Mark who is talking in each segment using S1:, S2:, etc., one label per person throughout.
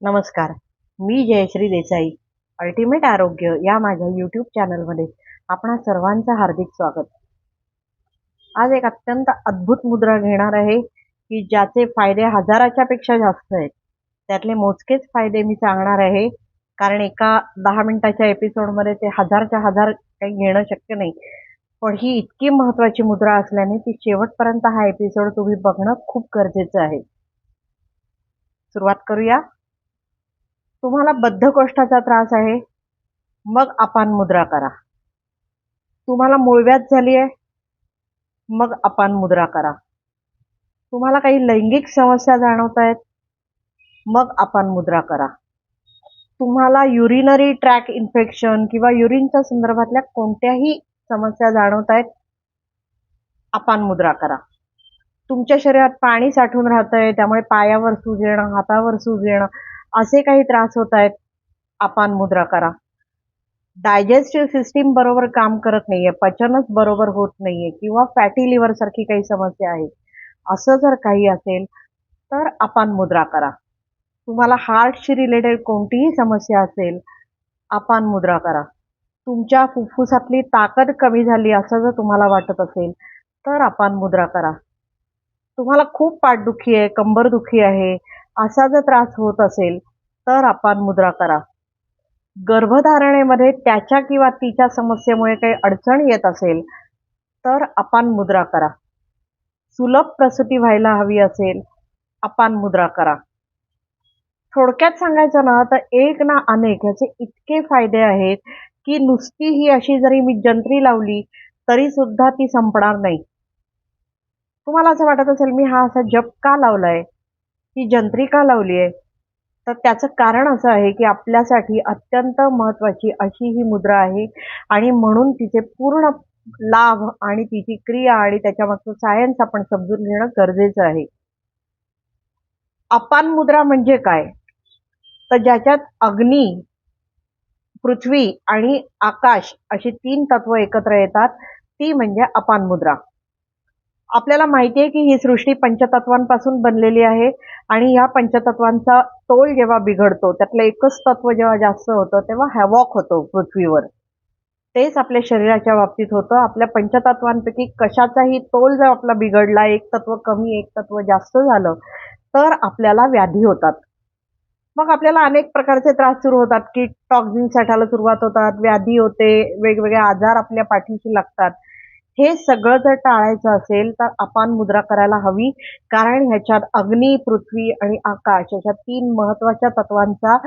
S1: नमस्कार. मी जयश्री देसाई. अल्टिमेट आरोग्य या माझ्या यूट्यूब चॅनलमध्ये आपणा सर्वांचं हार्दिक स्वागत. आज एक अत्यंत अद्भुत मुद्रा घेणार आहे की ज्याचे फायदे हजाराच्या पेक्षा जास्त आहेत. त्यातले मोजकेच फायदे मी सांगणार आहे, कारण एका 10 मिनिटाच्या एपिसोडमध्ये ते हजारच्या हजार काही घेणं शक्य नाही. पण ही इतकी महत्वाची मुद्रा असल्याने ती शेवटपर्यंत हा एपिसोड तुम्ही बघणं खूप गरजेचं आहे. सुरुवात करूया. तुम्हाला बद्धकोष्ठाचा त्रास आहे, मग अपान मुद्रा करा. तुम्हाला मूळव्याध झाली आहे, मग अपान मुद्रा करा. तुम्हाला काही लैंगिक समस्या जाणवत आहेत, मग अपान मुद्रा करा. तुम्हाला युरिनरी ट्रॅक इन्फेक्शन किंवा युरिनच्या संदर्भातल्या कोणत्याही समस्या जाणवत आहेत, अपान मुद्रा करा. तुमच्या शरीरात पाणी साठून राहतंय, त्यामुळे पायावर सूज येणं, हातावर सूज येणं असे काही त्रास होत आहेत, अपान मुद्रा करा. डायजेस्टिव्ह सिस्टीम बरोबर काम करत नाहीये, पचनच बरोबर होत नाहीये किंवा फॅटी लिव्हर सारखी काही समस्या आहे, असं जर काही असेल तर अपान मुद्रा करा. तुम्हाला हार्टशी रिलेटेड कोणतीही समस्या असेल, अपान मुद्रा करा. तुमच्या फुफ्फुसातली ताकद कमी झाली असं जर तुम्हाला वाटत असेल तर अपान मुद्रा करा. तुम्हाला खूप पाठदुखी आहे, कंबरदुखी आहे असा जर त्रास होत असेल तर अपान मुद्रा करा. गर्भधारणेमध्ये त्याच्या किंवा तिच्या समस्येमुळे काही अडचण येत असेल तर अपान मुद्रा करा. सुलभ प्रसूती व्हायला हवी असेल, अपान मुद्रा करा. थोडक्यात सांगायचं ना तर एक ना अनेक याचे इतके फायदे आहेत की नुसती ही अशी जरी मी जंत्री लावली तरी सुद्धा ती संपणार नाही. तुम्हाला असं वाटत असेल मी हा असा जप का लावलाय, ही जंत्री का लावली आहे, तर त्याचं कारण असं आहे की आपल्यासाठी अत्यंत महत्वाची अशी ही मुद्रा आहे आणि म्हणून तिचे पूर्ण लाभ आणि तिची क्रिया आणि त्याच्यामागचं सायन्स आपण समजून घेणं गरजेचं आहे. अपान मुद्रा म्हणजे काय, तर ज्याच्यात अग्नी, पृथ्वी आणि आकाश अशी 3 तत्व एकत्र येतात, ती म्हणजे अपान मुद्रा. आपल्याला माहिती आहे की ही सृष्टी पंचतत्वांपासून बनलेली आहे आणि ह्या पंचतत्वांचा तोल जेव्हा बिघडतो, त्यातलं एकच तत्व जेव्हा जास्त होतं तेव्हा हॅवॉक होतो पृथ्वीवर. तेच आपल्या शरीराच्या बाबतीत होतं. आपल्या पंचतत्वांपैकी कशाचाही तोल जर आपला बिघडला, एक तत्व कमी एक तत्व जास्त झालं तर आपल्याला व्याधी होतात. मग आपल्याला अनेक प्रकारचे त्रास सुरू होतात की टॉक्झिन साठायला सुरुवात होतात, व्याधी होते, वेगवेगळे आजार आपल्या पाठीशी लागतात. हे सगळं जर टाळायचं असेल तर अपान मुद्रा करायला हवी, कारण ह्याच्यात अग्नी, पृथ्वी आणि आकाश अशा 3 महत्वाच्या तत्वांचा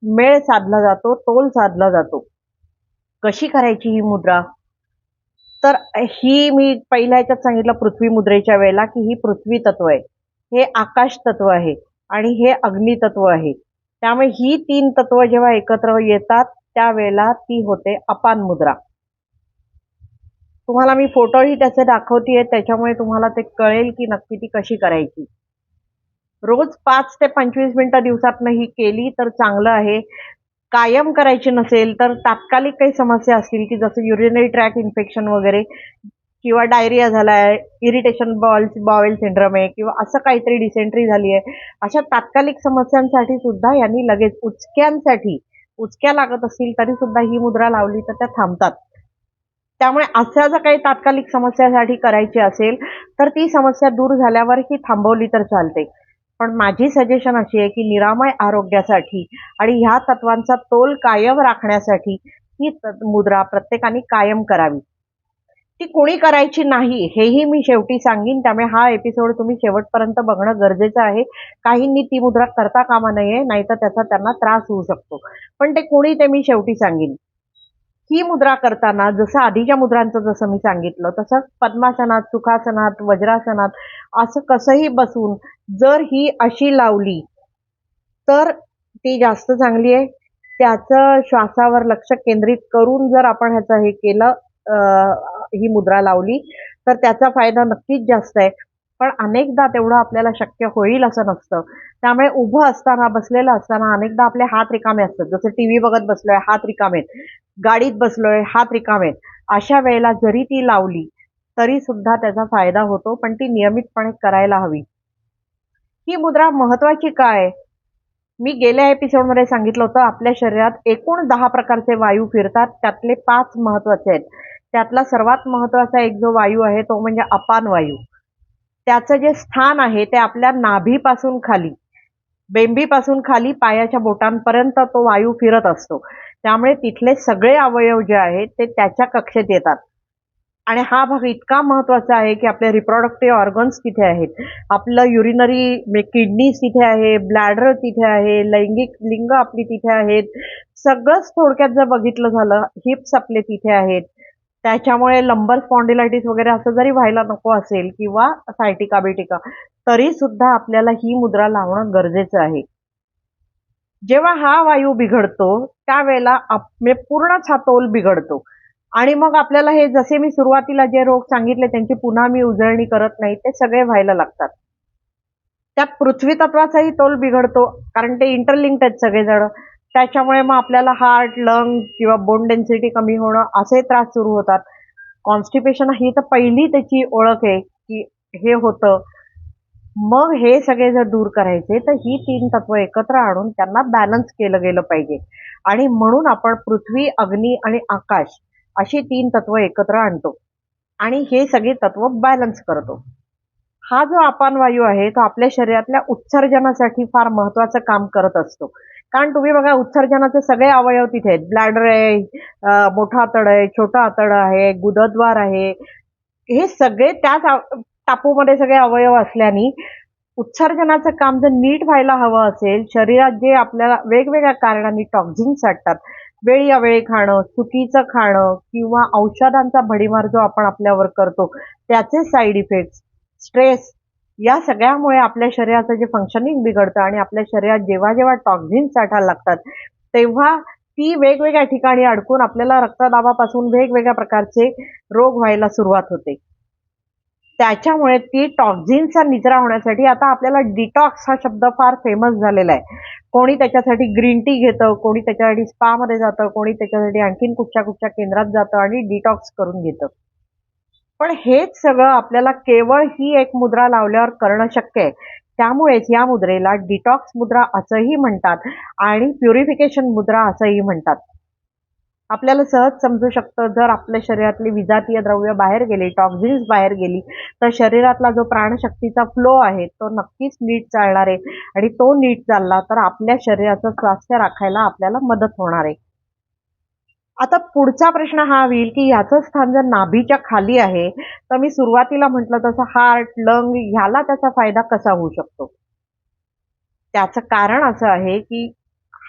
S1: मेळ साधला जातो, तोल साधला जातो. कशी करायची ही मुद्रा, तर ही मी पहिल्या ह्याच्यात सांगितलं पृथ्वी मुद्रेच्या वेळेला की ही पृथ्वी तत्व आहे, हे आकाश तत्व आहे आणि हे अग्नी तत्व आहे. त्यामुळे ही 3 तत्व जेव्हा एकत्र येतात त्यावेळेला ती होते अपान मुद्रा. तुम्हाला मी फोटोही त्याचे दाखवतेय, त्याच्यामुळे तुम्हाला ते कळेल की नक्की ती कशी करायची. रोज 5 ते 25 मिनिटं दिवसातनं ही केली तर चांगलं आहे. कायम करायची नसेल तर तात्कालिक काही समस्या असतील की जसं युरिनरी ट्रॅक इन्फेक्शन वगैरे किंवा डायरिया झालाय, इरिटेशन बॉवेल सिंड्रोम आहे किंवा असं काहीतरी डिसेंट्री झाली आहे, अशा तात्कालिक समस्यांसाठी सुद्धा यांनी लगेच उचक्या लागत असतील तरी सुद्धा ही मुद्रा लावली तर त्या थांबतात. त्यामुळे अशा जर काही तात्कालिक समस्यासाठी करायची असेल तर ती समस्या दूर झाल्यावर ही थांबवली तर चालते. पण माझी सजेशन अशी आहे की निरामय आरोग्यासाठी आणि ह्या तत्वांचा तोल कायम राखण्यासाठी ही मुद्रा प्रत्येकाने कायम करावी. ती कोणी करायची नाही हेही मी शेवटी सांगीन, त्यामुळे हा एपिसोड तुम्ही शेवटपर्यंत बघणं गरजेचं आहे. काहींनी ती मुद्रा करता कामा नये, नाहीतर त्याचा त्यांना त्रास होऊ शकतो. पण ते कोणी ते मी शेवटी सांगीन. ही मुद्रा करताना जसं आधीच्या मुद्रांचं जसं मी सांगितलं तसं पद्मासनात, सुखासनात, वज्रासनात असं कसंही बसून जर ही अशी लावली तर ती जास्त चांगली आहे. त्याचं श्वासावर लक्ष केंद्रित करून जर आपण ह्याचं हे केलं, ही मुद्रा लावली तर त्याचा फायदा नक्कीच जास्त आहे. पण अनेकदा तेवढं आपल्याला शक्य होईल असं नसतं. त्यामुळे उभं असताना, बसलेलं असताना अनेकदा आपले हात रिकामे असतात. जसं टीव्ही बघत बसलोय, हात रिकामे आहेत. गाडीत बसलोय, हात रिकामे आहेत. अशा वेळेला जरी ती लावली तरी सुद्धा त्याचा फायदा होतो, पण ती नियमितपणे करायला हवी. ही मुद्रा महत्वाची काय? मी गेल्या एपिसोडमध्ये सांगितलं होतं आपल्या शरीरात एकूण 10 प्रकारचे वायू फिरतात, त्यातले 5 महत्वाचे आहेत. त्यातला सर्वात महत्वाचा एक जो वायू आहे तो म्हणजे अपान वायू. त्याचं जे स्थान आहे ते आपल्या नाभीपासून खाली, बेंबीपासून खाली पायाच्या बोटांपर्यंत तो वायू फिरत असतो. त्यामुळे तिथले सगळे अवयव जे आहेत ते त्याच्या कक्षेत येतात. आणि हा भाग इतका महत्वाचा आहे की आपले रिप्रोडक्टिव्ह ऑर्गन्स तिथे आहेत, आपलं युरिनरी किडनीज तिथे आहे, ब्लॅडर तिथे आहे, लैंगिक लिंग आपली तिथे आहेत. सगळंच थोडक्यात जर बघितलं झालं, हिप्स आपले तिथे आहेत. त्याच्यामुळे लंबर स्पॉन्डिलायटिस वगैरे असं जरी व्हायला नको असेल किंवा सायटिका बिटिका, तरी सुद्धा आपल्याला ही मुद्रा लावणं गरजेचं आहे. जेव्हा हा वायू बिघडतो त्यावेळेला पूर्णच हा तोल बिघडतो. आणि मग आपल्याला हे जसे मी सुरुवातीला जे रोग सांगितले त्यांची पुन्हा मी उजळणी करत नाही, ते सगळे व्हायला लागतात. त्यात पृथ्वी तत्वाचाही तोल बिघडतो, कारण ते इंटरलिंक्ड आहेत सगळेजण. त्याच्यामुळे मग आपल्याला हार्ट, लंग किंवा बोन डेन्सिटी कमी होणं असे त्रास सुरू होतात. कॉन्स्टिपेशन ही तर पहिली त्याची ओळख आहे की हे होतं. मग हे सगळे जर दूर करायचे तर ही 3 तत्व एकत्र आणून त्यांना बॅलन्स केलं गेलं पाहिजे. आणि म्हणून आपण पृथ्वी, अग्नी आणि आकाश अशी 3 तत्व एकत्र आणतो आणि हे सगळे तत्व बॅलन्स करतो. हा जो अपान वायू आहे तो आपल्या शरीरातल्या उत्सर्जनासाठी फार महत्वाचं काम करत असतो. कारण तुम्ही बघा, उत्सर्जनाचे सगळे अवयव तिथे आहेत. ब्लॅडर आहे, मोठं आतड आहे, छोटं आतड आहे, गुदद्वार आहे. हे सगळे त्याच टापूमध्ये सगळे अवयव असल्याने उत्सर्जनाचं काम जर नीट व्हायला हवं असेल, शरीरात जे आपल्याला वेगवेगळ्या कारणांनी टॉक्झिन्स वाटतात, वेळी अवेळी खाणं, चुकीचं खाणं किंवा औषधांचा भडीमार जो आपण आपल्यावर करतो त्याचे साईड इफेक्ट्स, स्ट्रेस, या सगळ्यामुळे आपल्या शरीराचं जे फंक्शनिंग बिघडतं आणि आपल्या शरीरात जेव्हा जेव्हा टॉक्झिन्स साठायला लागतात तेव्हा ती वेगवेगळ्या ठिकाणी अडकून आपल्याला रक्तदाबापासून वेगवेगळ्या प्रकारचे रोग व्हायला सुरुवात होते. त्याच्यामुळे ती टॉक्झिनचा निचरा होण्यासाठी आता आपल्याला डिटॉक्स हा शब्द फार फेमस झालेला आहे. कोणी त्याच्यासाठी ग्रीन टी घेतं, कोणी त्याच्यासाठी स्पामध्ये जातं, कोणी त्याच्यासाठी आणखीन कुठच्या कुठच्या केंद्रात जातं आणि डिटॉक्स करून घेतं. पण हेच सगळं आपल्याला केवळ ही एक मुद्रा लावल्यावर करणं शक्य आहे. त्यामुळेच या मुद्रेला डिटॉक्स मुद्रा असंही म्हणतात आणि प्युरिफिकेशन मुद्रा असंही म्हणतात. आपल्याला सहज समजू शकतं, जर आपल्या शरीरातली विजातीय द्रव्य बाहेर गेली, टॉक्झिन्स बाहेर गेली, तर शरीरातला जो प्राणशक्तीचा फ्लो आहे तो नक्कीच नीट चालणार आहे. आणि तो नीट चालला तर आपल्या शरीराचं स्वास्थ्य राखायला आपल्याला मदत होणार आहे. आता पुढचा प्रश्न हा होईल की याचं स्थान जर नाभीच्या खाली आहे, तर मी सुरुवातीला म्हटलं तसं हार्ट, लंग ह्याला त्याचा फायदा कसा होऊ शकतो? त्याचं कारण असं आहे की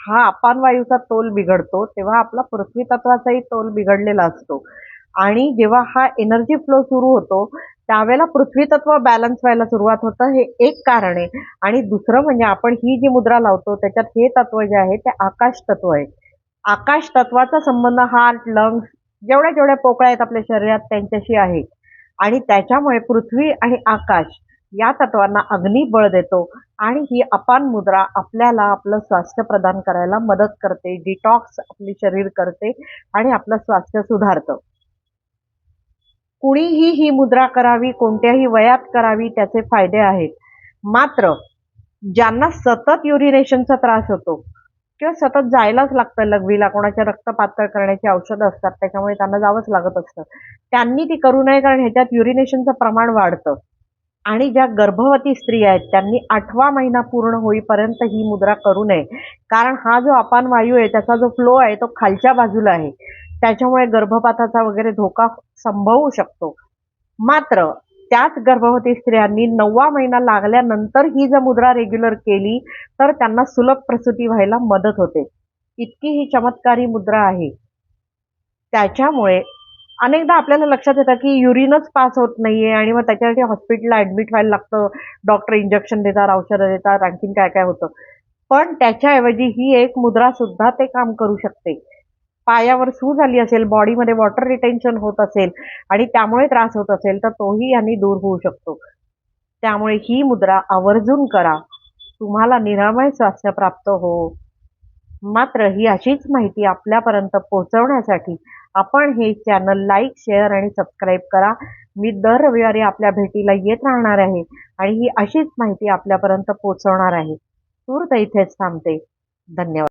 S1: हा अपान वायूचा तोल बिघडतो तेव्हा आपला पृथ्वी तत्वाचाही तोल बिघडलेला असतो. आणि जेव्हा हा एनर्जी फ्लो सुरू होतो त्यावेळेला पृथ्वी तत्व बॅलन्स व्हायला सुरुवात होतं, हे एक कारण आहे. आणि दुसरं म्हणजे आपण ही जी मुद्रा लावतो त्याच्यात हे तत्व जे आहे ते आकाश तत्व आहे. आकाश तत्वाचा संबंध हार्ट, लंग्स जेवढ्या जेवढ्या पोकळ्या आहेत आपल्या शरीरात त्यांच्याशी आहे. आणि त्याच्यामुळे पृथ्वी आणि आकाश या तत्वांना अग्नी बळ देतो आणि ही अपान मुद्रा आपल्याला आपलं स्वास्थ्य प्रदान करायला मदत करते, डिटॉक्स आपले शरीर करते आणि आपलं स्वास्थ्य सुधारतं. कुणीही ही मुद्रा करावी, कोणत्याही वयात करावी, त्याचे फायदे आहेत. मात्र ज्यांना सतत युरिनेशनचा त्रास होतो किंवा सतत जायलाच लागतं लघवीला, कोणाच्या रक्त पातळ करण्याची औषधं असतात त्याच्यामुळे त्यांना जावंच लागत असतं, त्यांनी ती करू नये, कारण ह्याच्यात युरिनेशनचं प्रमाण वाढतं. आणि ज्या गर्भवती स्त्री आहेत त्यांनी 8वा महिना पूर्ण होईपर्यंत ही मुद्रा करू नये, कारण हा जो अपान वायू आहे त्याचा जो फ्लो आहे तो खालच्या बाजूला आहे. त्याच्यामुळे गर्भपाताचा वगैरे धोका संभवू शकतो. मात्र त्याच गर्भवती स्त्रियांनी 9वा महिना लागल्यानंतर ही जर मुद्रा रेग्युलर केली तर त्यांना सुलभ प्रसूती व्हायला मदत होते. इतकी ही चमत्कारी मुद्रा आहे. त्याच्यामुळे अनेकदा आपल्याला लक्षात येतं की युरिनच पास होत नाहीये आणि मग त्याच्यासाठी हॉस्पिटलला ऍडमिट व्हायला लागतं, डॉक्टर इंजेक्शन देतात, औषधं देतात, आणखीन काय काय होतं. पण त्याच्याऐवजी ही एक मुद्रा सुद्धा ते काम करू शकते. पायावर सूज आली असेल, बॉडीमध्ये वॉटर रिटेन्शन होत असेल आणि त्यामुळे त्रास होत असेल तर तोही यांनी दूर होऊ शकतो. त्यामुळे ही मुद्रा आवर्जून करा, तुम्हाला निरामय स्वास्थ्य प्राप्त हो. मात्र ही अशीच माहिती आपल्यापर्यंत पोहोचवण्यासाठी आपण हे चॅनल लाईक, शेअर आणि सबस्क्राईब करा. मी दर रविवारी आपल्या भेटीला येत राहणार आहे आणि ही अशीच माहिती आपल्यापर्यंत पोहोचवणार आहे. तूर्त इथेच थांबते. धन्यवाद.